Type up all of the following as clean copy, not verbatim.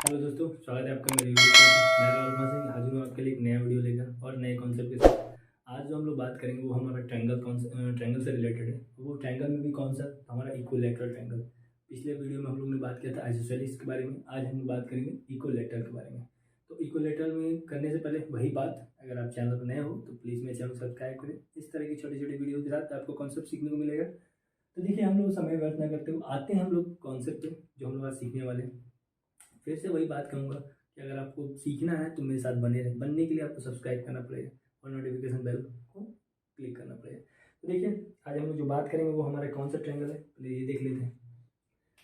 Hello दोस्तों, स्वागत है आपका मेरे यूट्यूब चैनल। मैं राहुल सिंह हाजिर हूँ आपके लिए एक नया वीडियो लेकर और नए कॉन्सेप्ट के साथ। आज जो हम लोग बात करेंगे वो हमारा ट्रायंगल से रिलेटेड है। वो ट्रायंगल में भी कौन सा हमारा इक्विलैटरल ट्रायंगल। पिछले वीडियो में हम लोग ने बात किया था आइसोसेलेस के बारे में। आज हम लोग बात करेंगे इक्विलैटरल के बारे में। तो इक्विलैटरल में करने से पहले वही बात, अगर आप चैनल पर नए हो तो प्लीज़ मेरे चैनल को सब्सक्राइब करें। इस तरह की छोटी छोटी वीडियो के साथ आपको कॉन्सेप्ट सीखने को मिलेगा। तो देखिए, हम लोग समय व्यर्थ न करते हुए आते हैं हम लोग कॉन्सेप्ट पे जो हम लोग आज सीखने वाले हैं। फिर से वही बात कहूँगा कि अगर आपको सीखना है तो मेरे साथ बने रहें। बनने के लिए आपको सब्सक्राइब करना पड़ेगा और नोटिफिकेशन बेल को क्लिक करना पड़ेगा। तो देखिए, आज हम लोग जो बात करेंगे वो हमारे कौन सा ट्रायंगल है, पहले ये देख लेते हैं।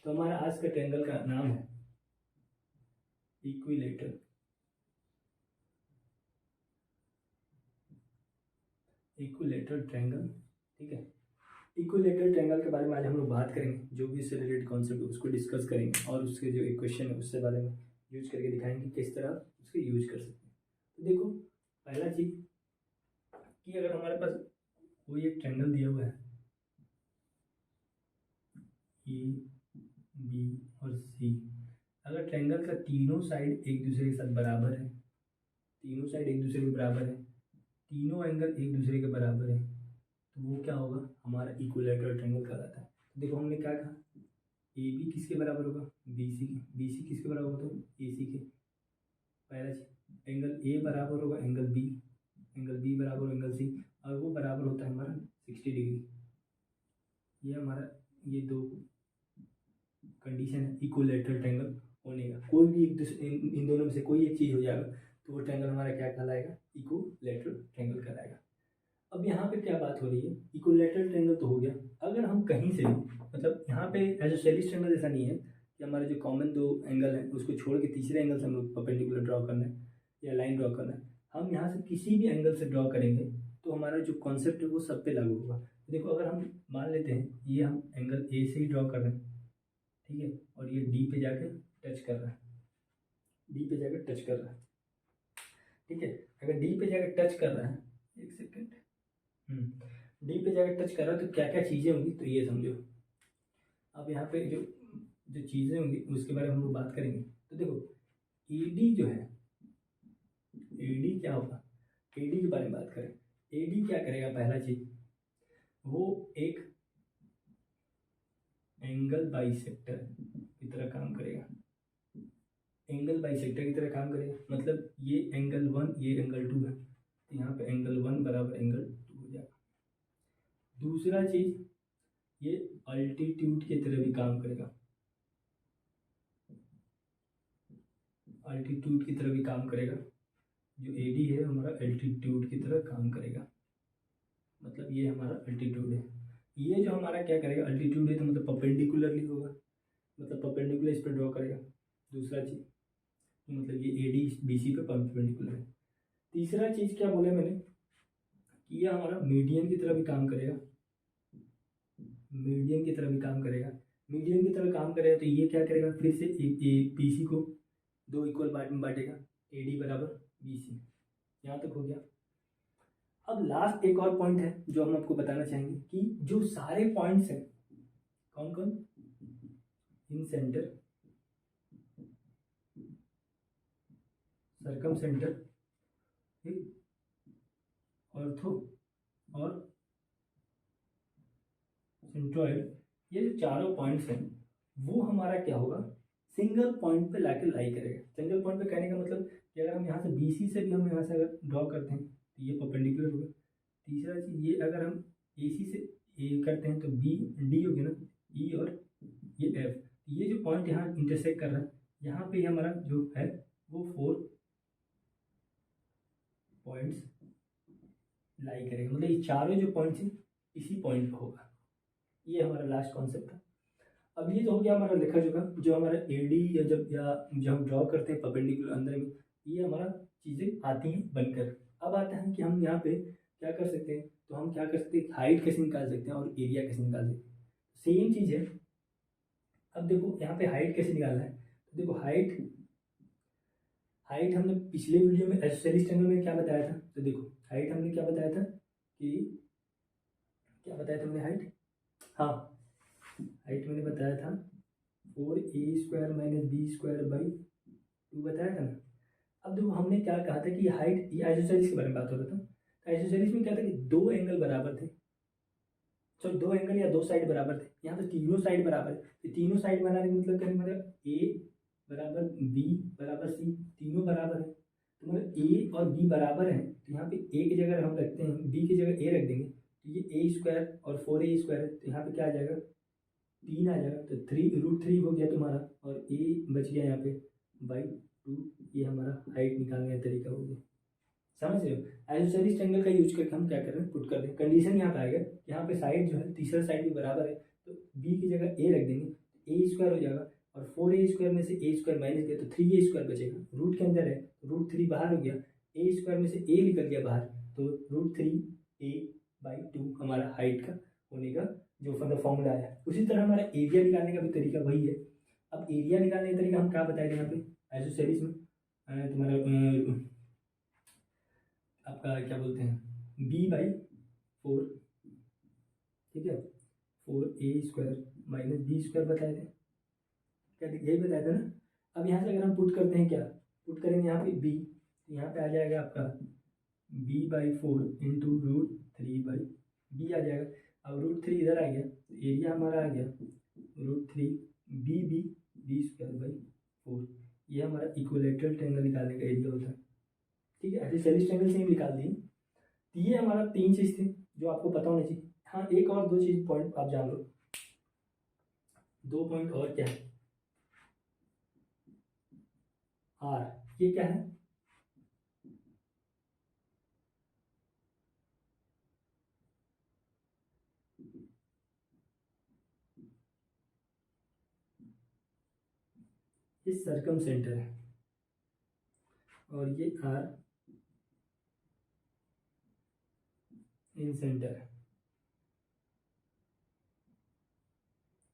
तो हमारा आज का ट्रायंगल का नाम है इक्विलैटरल ट्रायंगल। ठीक है, इक्विलैटरल ट्रायंगल के बारे में आज हम लोग बात करेंगे। जो भी इससे रिलेटेड कॉन्सेप्ट है उसको डिस्कस करेंगे और उसके जो इक्वेशन है उससे बारे में यूज करके दिखाएंगे किस तरह उसके यूज कर सकते हैं। तो देखो, पहला चीज कि अगर हमारे पास कोई एक ट्रायंगल दिया हुआ है ए बी और सी, अगर ट्रायंगल का तीनों साइड एक दूसरे के साथ बराबर है, तीनों साइड एक दूसरे के बराबर है, तीनों एंगल एक दूसरे के बराबर है, तो वो क्या होगा, हमारा इक्विलैटरल ट्रायंगल कहलाता है। तो देखो, हमने क्या कहा, ए बी किसके बराबर होगा, बी सी के। बी सी किसके बराबर होगा, तो ए सी के। पहला चीज, एंगल ए बराबर होगा एंगल बी, एंगल बी बराबर होगा एंगल सी, और वो बराबर होता है हमारा 60 डिग्री। ये हमारा ये दो कंडीशन है इक्विलैटरल ट्रायंगल होने का। कोई भी एक दूसरे इन दोनों में से कोई एक चीज़ हो जाएगा तो वो ट्रायंगल हमारा क्या कहलाएगा, इक्विलैटरल ट्रायंगल कहलाएगा। अब यहाँ पे क्या बात हो रही है, इक्विलैटरल ट्रायंगल तो हो गया। अगर हम कहीं से भी, मतलब यहाँ पे आइसोसेलेस ट्रायंगल ऐसा नहीं है कि हमारे जो कॉमन दो एंगल है उसको छोड़ के तीसरे एंगल से हम लोग परपेंडिकुलर ड्रॉ करना है या लाइन ड्रॉ करना है। हम यहाँ से किसी भी एंगल से ड्रॉ करेंगे तो हमारा जो कॉन्सेप्ट है वो सब पे लागू होगा। देखो, अगर हम मान लेते हैं ये हम एंगल ए से ही ड्रॉ कर रहे हैं, ठीक है, और ये डी पे जाकर टच कर रहा है, डी पे जाकर टच कर रहा है, ठीक है। अगर डी पे जाकर टच कर रहा है, एक सेकेंड, डी पे जाकर टच कर रहा है तो क्या क्या चीज़ें होंगी, तो ये समझो। अब यहाँ पे जो जो चीज़ें होंगी उसके बारे में हम लोग बात करेंगे। तो देखो, ए डी जो है, ए डी क्या होगा, ए डी के बारे में बात करें। ए डी क्या करेगा, पहला चीज वो एक एंगल बाइसेक्टर की तरह काम करेगा। एंगल बाइसेक्टर की तरह काम करेगा मतलब ये एंगल 1 ये एंगल 2 है, तो यहाँ पे एंगल 1 बराबर एंगल 2 हो जाएगा। दूसरा चीज, ये अल्टीट्यूड की तरह भी काम करेगा, अल्टीट्यूड की तरह भी काम करेगा। जो ए डी है हमारा अल्टीट्यूड की तरह काम करेगा, मतलब ये हमारा अल्टीट्यूड है। ये जो हमारा क्या करेगा, अल्टीट्यूड है तो मतलब परपेंडिकुलरली होगा, मतलब परपेंडिकुलर इस पर ड्रॉ करेगा। दूसरा चीज, तो मतलब ये ए डी बी सी पे परपेंडिकुलर है। तीसरा चीज क्या बोले मैंने कि ये हमारा मीडियन की तरह भी काम करेगा, मीडियन की तरह भी काम करेगा। मीडियन की तरह काम करेगा तो ये क्या करेगा, फिर से बी सी को दो इक्वल पार्ट में बांटेगा, ए डी बराबर बी सी। यहाँ तक हो गया। अब लास्ट एक और पॉइंट है जो हम आपको बताना चाहेंगे कि जो सारे पॉइंट्स हैं, कौन कौन, इन सेंटर, सरकम सेंटर, ऑर्थो और सेंट्रॉइड, ये जो चारों पॉइंट्स हैं वो हमारा क्या होगा, सिंगल पॉइंट पे लाके लाई करेगा। सिंगल पॉइंट पे कहने का मतलब कि अगर हम यहाँ से बी सी से भी हम यहाँ से अगर ड्रॉ करते हैं तो ये परपेंडिकुलर होगा। तीसरा चीज, ये अगर हम ए सी से ए करते हैं तो बी डी हो गया ना, ई और ये एफ, ये जो पॉइंट यहाँ इंटरसेक्ट कर रहा है यहाँ पे हमारा जो है वो 4 पॉइंट्स लाई करेगा। मतलब ये चारों जो पॉइंट्स हैं इसी पॉइंट पर होगा। ये हमारा लास्ट कॉन्सेप्ट है। अब ये तो हो गया हमारा लिखा जोखा, जो हमारा ए डी या जब हम ड्रॉ करते हैं परपेंडिकुलर अंदर में, ये हमारा चीज़ें आती हैं बनकर। अब आता है कि हम यहाँ पे क्या कर सकते हैं, तो हम क्या कर सकते हैं, हाइट कैसे निकाल सकते हैं और एरिया कैसे निकाल सकते हैं। सेम चीज़ है। अब देखो यहाँ पे हाइट कैसे निकालना है, तो देखो हाइट हमने पिछले वीडियो में आइसोसेलेस ट्रायंगल में क्या बताया था। तो देखो हाइट हमने क्या बताया था कि क्या बताया था हमने हाइट, हाँ हाइट मैंने बताया था 4a² - b² बाई 2 बताया था ना। अब देखो हमने क्या कहा था कि हाइट, ये आइसोसेलेस के बारे में बात हो रहा था। तो आइसोसेलेस में क्या था कि 2 एंगल बराबर थे, चलो 2 एंगल या 2 साइड बराबर थे। यहाँ पे तीनों साइड बराबर है, तो तीनों साइड बनाने का मतलब करेंगे, मतलब ए बराबर बी बराबर सी, तीनों बराबर है। तो मतलब ए और बी बराबर है, तो यहाँ पे ए की जगह हम रखते हैं, बी की जगह ए रख देंगे, तो ये ए स्क्वायर और 4a स्क्वायर है, तो यहाँ पे क्या आ जाएगा 3 आ जाएगा, तो 3√3 हो गया तुम्हारा, और ए बच गया यहाँ पे बाई 2। ये हमारा हाइट निकालने का तरीका हो गया, समझ रहे हो। आइसोसेलेस ट्रायंगल का यूज करके हम क्या कर रहे हैं, पुट कर दें। कंडीशन यहाँ पे आएगा, यहाँ पे साइड जो है तीसरा साइड भी बराबर है, तो बी की जगह ए रख देंगे, ए स्क्वायर हो जाएगा, और 4a स्क्वायर में से ए स्क्वायर माइनस किया तो 3a स्क्वायर बचेगा, रूट के अंदर है √3 बाहर हो गया, ए स्क्वायर में से ए निकल गया बाहर, तो √3a/2 हमारा हाइट का होने का जो मतलब फॉर्मूला आया। उसी तरह हमारा एरिया निकालने का भी तरीका वही है। अब एरिया निकालने का तरीका हम क्या बताए थे यहाँ पे आइसोसेलेस में, तुम्हारा आपका क्या बोलते हैं b/4, ठीक है, 4a square minus B square बताए थे, क्या यही बताया था ना। अब यहाँ से अगर हम पुट करते हैं, क्या पुट करेंगे यहाँ पे b, यहाँ पे आ जाएगा आपका b/4 इंटू √3/b आ जाएगा। अब √3 इधर आ गया, तो एरिया हमारा आ गया √3 b स्क्वायर/4। ये हमारा इक्विलेटरल ट्रायंगल निकालने का एरिया होता है, ठीक है। आइसोसेलेस ट्रायंगल से ही निकाल दिए। तो ये हमारा 3 चीज़ थी जो आपको पता होनी चाहिए। हाँ, एक और 2 चीज़ पॉइंट आप जान लो, 2 पॉइंट और क्या है, आर, ये क्या है, ये सर्कम सेंटर है, और ये आर इन सेंटर है,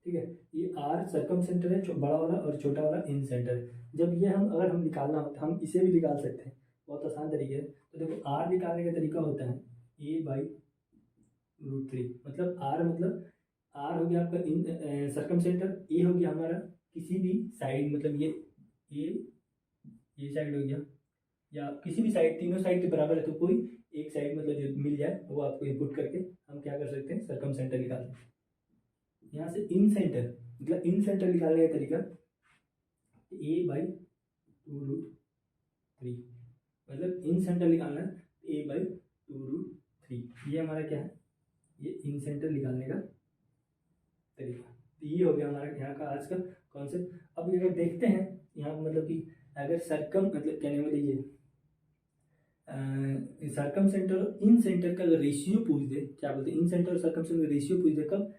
ठीक है। ये आर सर्कम सेंटर है बड़ा वाला, और छोटा वाला इन सेंटर है। जब ये हम अगर हम निकालना हो तो हम इसे भी निकाल सकते हैं, बहुत आसान तरीके है। तो देखो आर निकालने का तरीका होता है a/√3, मतलब आर हो गया आपका इन सर्कम सेंटर, ए हो गया हमारा किसी भी साइड, मतलब ये ये साइड हो गया, या किसी भी साइड, तीनों साइड के बराबर है, तो कोई एक साइड मतलब जो मिल जाए वो आपको इनपुट करके हम क्या कर सकते हैं, सर्कम सेंटर निकाल सकते हैं। यहाँ से इन सेंटर, मतलब इन सेंटर निकालने का तरीका a/2√3, मतलब इन सेंटर निकालना है a/2√3। ये हमारा क्या है, ये इन सेंटर निकालने का तरीका। तो ये हो गया हमारा यहाँ का आज का कॉन्सेप्ट। अब अगर देखते हैं यहाँ मतलब कि अगर सर्कम मतलब कहने वाले ये सर्कम सेंटर और इन सेंटर का अगर रेशियो पूछ दे, क्या बोलते हैं, इन सेंटर और सर्कम सेंटर का रेशियो पूछ दे कब,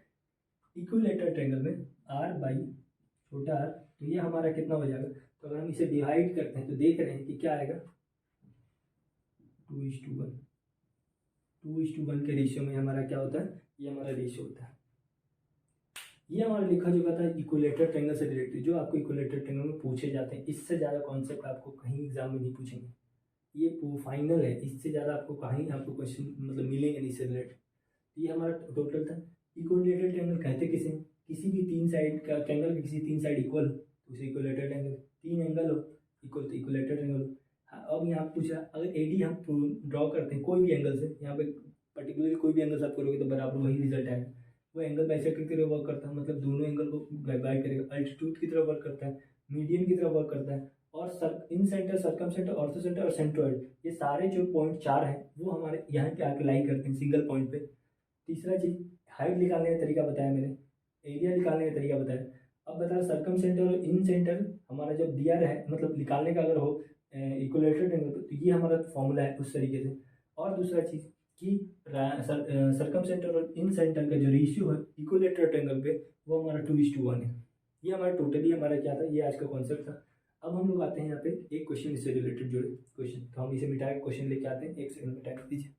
इक्विलेटरल ट्रायंगल में r/छोटा r, तो ये हमारा कितना हो जाएगा। तो अगर हम इसे डिवाइड करते हैं तो देख रहे हैं कि क्या आएगा 2:1, 2:1 के रेशियो में हमारा क्या होता है, ये हमारा रेशियो होता है। ये हमारा लिखा जो था इक्विलेटरल ट्रायंगल से रिलेटेड, जो आपको इक्विलेटरल ट्रायंगल में पूछे जाते हैं। इससे ज़्यादा कॉन्सेप्ट आपको कहीं एग्जाम में नहीं पूछेंगे, ये फाइनल है, इससे ज़्यादा आपको कहीं आपको क्वेश्चन मतलब मिलेंगे नहीं इससे रिलेटेड। ये हमारा टोटल था। इक्विलेटरल ट्रायंगल कहते किसे, किसी भी 3 साइड का ट्रायंगल के किसी 3 साइड इक्वल तो उसे इक्विलेटरल ट्रायंगल, 3 एंगल हो इक्वल तो इक्विलेटरल ट्रायंगल हो। हाँ, अब यहाँ पूछा अगर एडी हम ड्रॉ करते हैं कोई भी एंगल से, यहाँ पे पर्टिकुलरली कोई भी एंगल से आप करोगे तो बराबर वही रिजल्ट आएगा। वो एंगल बाइसेक्टर की तरह वर्क करता है, मतलब दोनों एंगल को डिवाइड करेगा, अल्टीट्यूड की तरह वर्क करता है, मीडियन की तरह वर्क करता है, और incentre, circumcentre, orthocentre और सेंट्रोइड, ये सारे जो पॉइंट 4 हैं वो हमारे यहाँ पे आके लाई करते हैं सिंगल पॉइंट पे। तीसरा चीज हाइट निकालने का तरीका बताया मैंने, एरिया निकालने का तरीका बताया। अब बता सर्कम सेंटर और इन सेंटर हमारा जब दिया रहे, मतलब निकालने का अगर हो इक्विलेटरल ट्रायंगल तो ये हमारा फॉर्मूला है उस तरीके से। और दूसरा चीज़ कि सर्कम सेंटर और इन सेंटर का जो रेशियो है इक्विलेटरल ट्रायंगल पे वो हमारा 2:1 है। ये हमारा टोटली हमारा क्या था, ये आज का कॉन्सेप्ट था। अब हम लोग आते हैं यहाँ पे एक क्वेश्चन इससे रिलेटेड जुड़े क्वेश्चन, तो हम इसे मिटा के क्वेश्चन लेके आते हैं। एक सेकंड में टाइम दीजिए।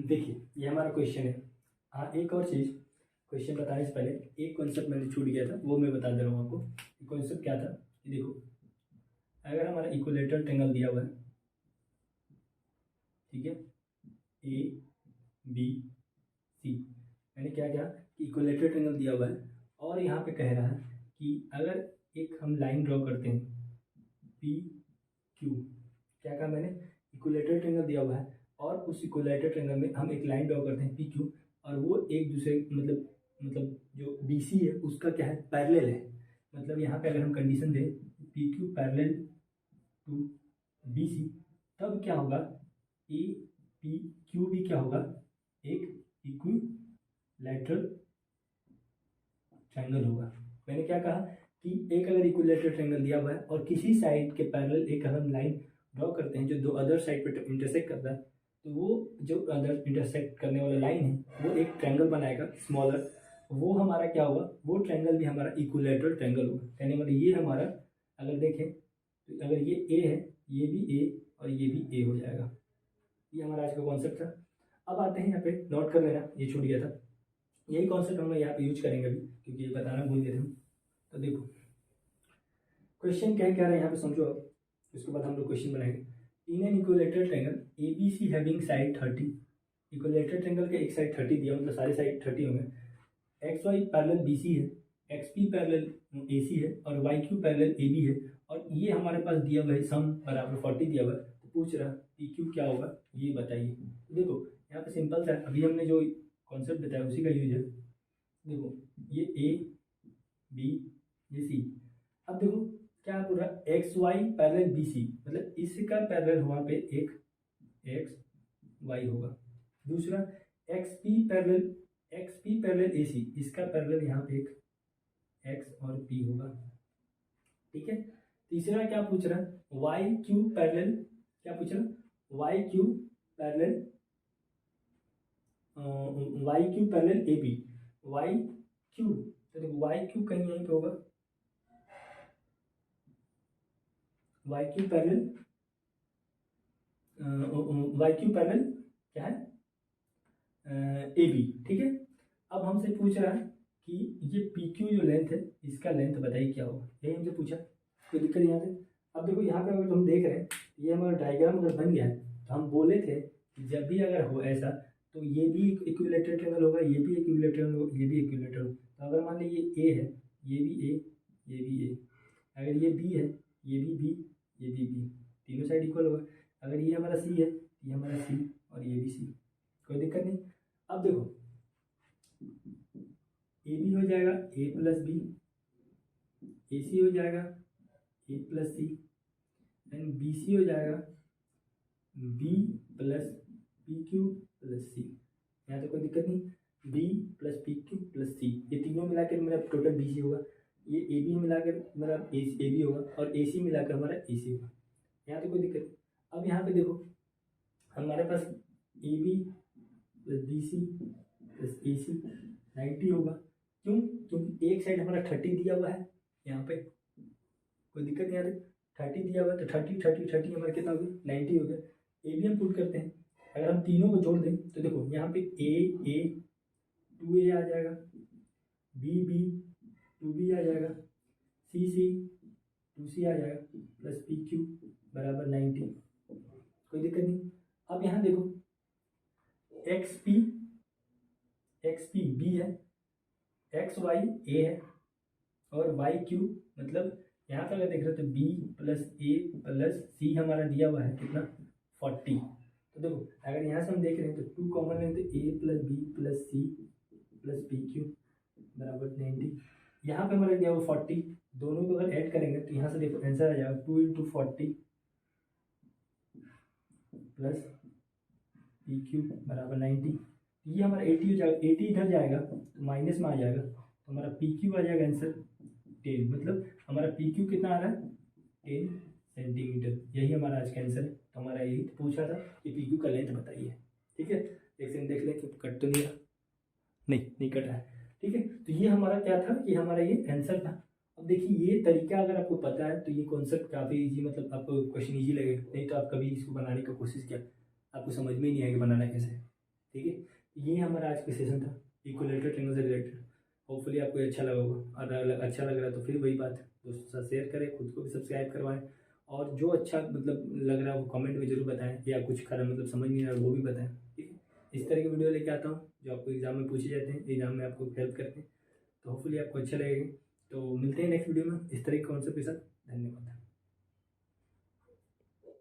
देखिए ये हमारा क्वेश्चन है। हाँ, एक और चीज़ क्वेश्चन बताने से पहले एक कॉन्सेप्ट मैंने छूट गया था, वो मैं बता दे रहा हूँ आपको। कॉन्सेप्ट क्या था, देखो अगर हमारा इक्विलेटरल ट्रायंगल दिया हुआ है, ठीक है, ABC, मैंने क्या किया कि इक्विलेटरल ट्रायंगल दिया हुआ है और यहाँ पे कह रहा है कि अगर एक हम लाइन ड्रॉ करते हैं पी क्यू। क्या कहा मैंने, इक्विलेटरल ट्रायंगल दिया हुआ है और उस इक्विलेटरल ट्रायंगल में हम एक लाइन ड्रॉ करते हैं पी क्यू, और वो एक दूसरे मतलब जो बी सी है उसका क्या है, पैरेलल है। मतलब यहाँ पे अगर हम कंडीशन दें P Q parallel to B C, तब क्या होगा, ए पी क्यू भी क्या होगा, एक इक्विलैटरल ट्रायंगल होगा। मैंने क्या कहा कि एक अगर इक्विलैटरल ट्रायंगल दिया हुआ है और किसी साइड के पैरेलल एक हम लाइन ड्रॉ करते हैं जो दो अदर साइड पर इंटरसेक्ट करता है, तो वो जो अदर इंटरसेक्ट करने वाला लाइन है वो एक ट्रायंगल बनाएगा स्मॉलर, वो हमारा क्या होगा, वो ट्रायंगल भी हमारा इक्विलैटरल ट्रायंगल होगा। कहने मतलब ये हमारा, अगर देखें तो अगर ये ए है, ये भी ए और ये भी ए हो जाएगा। ये हमारा आज का कॉन्सेप्ट था। अब आते हैं यहाँ पे, नोट कर लेना, ये छूट गया था। यही कॉन्सेप्ट हम यहाँ पे यूज करेंगे अभी, क्योंकि ये बताना भूल गए थे हम। तो देखो क्वेश्चन क्या कह रहा है यहाँ पे, समझो अब, उसके बाद हम लोग क्वेश्चन बनाएंगे। In an equilateral triangle A B C having side 30, equilateral triangle का एक साइड 30 दिया, मतलब सारे साइड 30 होंगे। X Y parallel B C है, X P parallel A C है और Y Q parallel A B है, और ये हमारे पास दिया हुआ है सम बराबर 40 दिया हुआ है। तो पूछ रहा पी क्यू क्या होगा ये बताइए। देखो यहाँ पे सिंपल सा, अभी हमने जो कॉन्सेप्ट बताया उसी का यूज है। देखो ये ए बी ये सी, अब देखो क्या पूरा X Y parallel B C, मतलब इसका पैरेलल वहाँ पे एक एक्स वाई होगा। दूसरा एक्स पी पैरेलल ए सी, इसका पैरेलल यहाँ पे एक एक्स और पी होगा, ठीक है। तीसरा क्या पूछ रहा है, वाई क्यू पैरेलल, क्या पूछ रहा है, Y Q parallel A B, Y Q, तो देखो वाई क्यू कहीं यहीं पे होगा, वाई क्यू पैरेलल क्या है, ए बी, ठीक है। अब हमसे पूछ रहा है कि ये पी क्यू जो लेंथ है इसका लेंथ बताइए क्या होगा, यही हमसे पूछा, कोई दिक्कत यहाँ से। अब देखो यहाँ पे अगर हम देख रहे हैं, ये हमारा डायग्राम अगर बन गया है, तो हम बोले थे कि जब भी अगर हो ऐसा, तो ये भी इक्विलैटरल ट्रायंगल होगा, ये भी इक्विलैटरल होगा, ये भी इक्विलैटरल होगा। तो अगर मान लीजिए ये ए है, ये भी ए, ये भी ए, अगर ये बी है, ये भी बी, ये भी बी, तीनों साइड इक्वल होगा। अगर ये हमारा सी है, ये हमारा सी और ये भी सी, कोई दिक्कत नहीं। अब देखो ए बी हो जाएगा A plus B, A C हो जाएगा A plus C, and B C हो जाएगा B plus P Q plus C. यहाँ तो कोई दिक्कत नहीं, B plus P Q plus C, ये तीनों मिलाकर मेरा टोटल बी सी होगा। ये ए बी मिलाकर मेरा ए बी होगा और ए सी मिलाकर हमारा ए सी होगा। यहाँ तो कोई दिक्कत नहीं। अब यहाँ पे देखो हमारे पास A B plus B C plus A C 90 होगा। क्यों? क्योंकि एक साइड हमारा 30 दिया हुआ है, यहाँ पे कोई दिक्कत नहीं आ रही, 30 दिया हुआ है, तो 30 हमारा कितना हो गया, 90 हो गया। ए बी हम पुट करते हैं, अगर हम तीनों को जोड़ दें तो देखो यहाँ पे ए 2a आ जाएगा, बी 2b आ जाएगा, सी 2c आ जाएगा, प्लस पी क्यू बराबर 90, कोई दिक्कत नहीं। अब यहाँ देखो एक्स पी बी है, एक्स वाई ए है और वाई क्यू, मतलब यहाँ पर अगर देख रहे हो तो बी प्लस ए प्लस सी हमारा दिया हुआ है कितना, 40। तो देखो अगर यहाँ से हम देख रहे हैं तो 2 कॉमन लें तो A plus B plus C plus P Q बराबर 90। यहाँ पे हमारा दिया हुआ 40, दोनों को अगर ऐड करेंगे तो यहाँ से देखो आंसर आ जाएगा 2 × 40 प्लस पी क्यू बराबर 90। ये हमारा 80 हो जाएगा, 80 इधर जाएगा तो माइनस में आ जाएगा, तो हमारा पी क्यू आ जाएगा आंसर 10, मतलब हमारा पी क्यू कितना आ रहा है, 10 सेंटीमीटर। यही हमारा आज का आंसर है। तो हमारा यही पूछा था कि पी क्यू का लेंथ बताइए, ठीक है। एक सेकंड देख लें कि कट तो नहीं रहा, नहीं कटा है, ठीक है। तो ये हमारा क्या था कि हमारा ये आंसर था। अब देखिए ये तरीका अगर आपको पता है तो ये कॉन्सेप्ट काफ़ी इजी, मतलब आपको क्वेश्चन इजी लगेगा, नहीं तो आप कभी इसको बनाने की कोशिश किया आपको समझ में ही नहीं आएगा बनाना कैसे, ठीक है। ये हमारा आज का सेशन था इक्विलैटरल ट्रायंगल से रिलेटेड। होपफुली आपको अच्छा लगा होगा, अगर अच्छा लग रहा है तो फिर वही बात, दोस्तों के साथ शेयर करें, खुद को भी सब्सक्राइब करवाएं, और जो अच्छा मतलब लग रहा है वो कमेंट में जरूर बताएं, या कुछ खरा मतलब समझ नहीं आ रहा वो भी बताएं, ठीक है। इस तरह की वीडियो लेके आता हूँ जो आपको एग्जाम में पूछे जाते हैं, एग्जाम में आपको हेल्प करते हैं, तो होपफुली आपको अच्छा लगेगा। तो मिलते हैं नेक्स्ट वीडियो में इस तरह के कॉन्सेप्ट के साथ। धन्यवाद।